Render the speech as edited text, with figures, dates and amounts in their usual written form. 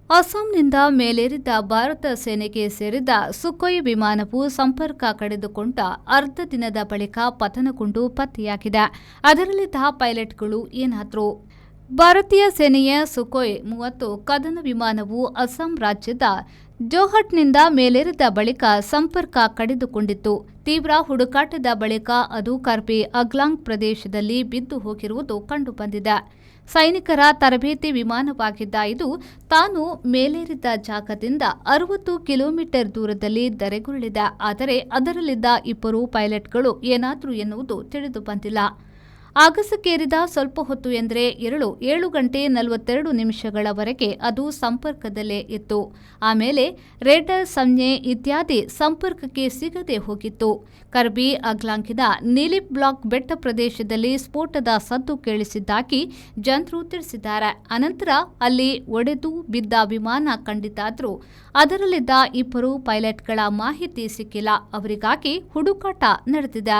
ಅಸ್ಸಾಂನಿಂದ ಮೇಲೇರಿದ ಭಾರತ ಸೇನೆಗೆ ಸೇರಿದ ಸುಖೋಯ್ ವಿಮಾನವು ಸಂಪರ್ಕ ಕಡಿದುಕೊಂಡ ಅರ್ಧ ದಿನದ ಬಳಿಕ ಪತನಗೊಂಡು ಪತ್ತೆಯಾಗಿದೆ. ಅದರಲ್ಲಿದ್ದ ಪೈಲಟ್ಗಳು ಏನಾದ್ರು? ಭಾರತೀಯ ಸೇನೆಯ ಸುಖೋಯ್ 30 ಕದನ ವಿಮಾನವು ಅಸ್ಸಾಂ ರಾಜ್ಯದ ಜೋಹಟ್ನಿಂದ ಮೇಲೇರಿದ ಬಳಿಕ ಸಂಪರ್ಕ ಕಡಿದುಕೊಂಡಿತ್ತು. ತೀವ್ರ ಹುಡುಕಾಟದ ಬಳಿಕ ಅದು ಕರ್ಬಿ ಅಗ್ಲಾಂಗ್ ಪ್ರದೇಶದಲ್ಲಿ ಬಿದ್ದು ಹೋಗಿರುವುದು ಕಂಡುಬಂದಿದೆ. ಸೈನಿಕರ ತರಬೇತಿ ವಿಮಾನವಾಗಿದ್ದ ಇದು ತಾನು ಮೇಲೇರಿದ್ದ ಜಾಗದಿಂದ 60 ಕಿಲೋಮೀಟರ್ ದೂರದಲ್ಲಿ ಧರೆಗುರುಳಿದೆ. ಆದರೆ ಅದರಲ್ಲಿದ್ದ 2 ಪೈಲಟ್ಗಳು ಏನಾದ್ರು ಎನ್ನುವುದು ತಿಳಿದು ಬಂದಿಲ್ಲ. ಆಗಸಕ್ಕೇರಿದ ಸ್ವಲ್ಪ ಹೊತ್ತು ಎಂದರೆ 7 ಗಂಟೆ 42 ನಿಮಿಷಗಳವರೆಗೆ ಅದು ಸಂಪರ್ಕದಲ್ಲೇ ಇತ್ತು. ಆಮೇಲೆ ರೇಡಾರ್ ಸಂಜ್ಞೆ ಇತ್ಯಾದಿ ಸಂಪರ್ಕಕ್ಕೆ ಸಿಗದೆ ಹೋಗಿತ್ತು. ಕರ್ಬಿ ಅಗ್ಲಾಂಗಿನ ನೀಲಿಪ್ ಬ್ಲಾಕ್ ಬೆಟ್ಟ ಪ್ರದೇಶದಲ್ಲಿ ಸ್ಫೋಟದ ಸದ್ದು ಕೇಳಿಸಿದ್ದಾಗಿ ಜನರು ತಿಳಿಸಿದ್ದಾರೆ. ಅನಂತರ ಅಲ್ಲಿ ಒಡೆದು ಬಿದ್ದ ವಿಮಾನ ಕಂಡಿದ್ದಾದರೂ ಅದರಲ್ಲಿದ್ದ 2 ಪೈಲಟ್ಗಳ ಮಾಹಿತಿ ಸಿಕ್ಕಿಲ್ಲ. ಅವರಿಗಾಗಿ ಹುಡುಕಾಟ ನಡೆದಿದೆ.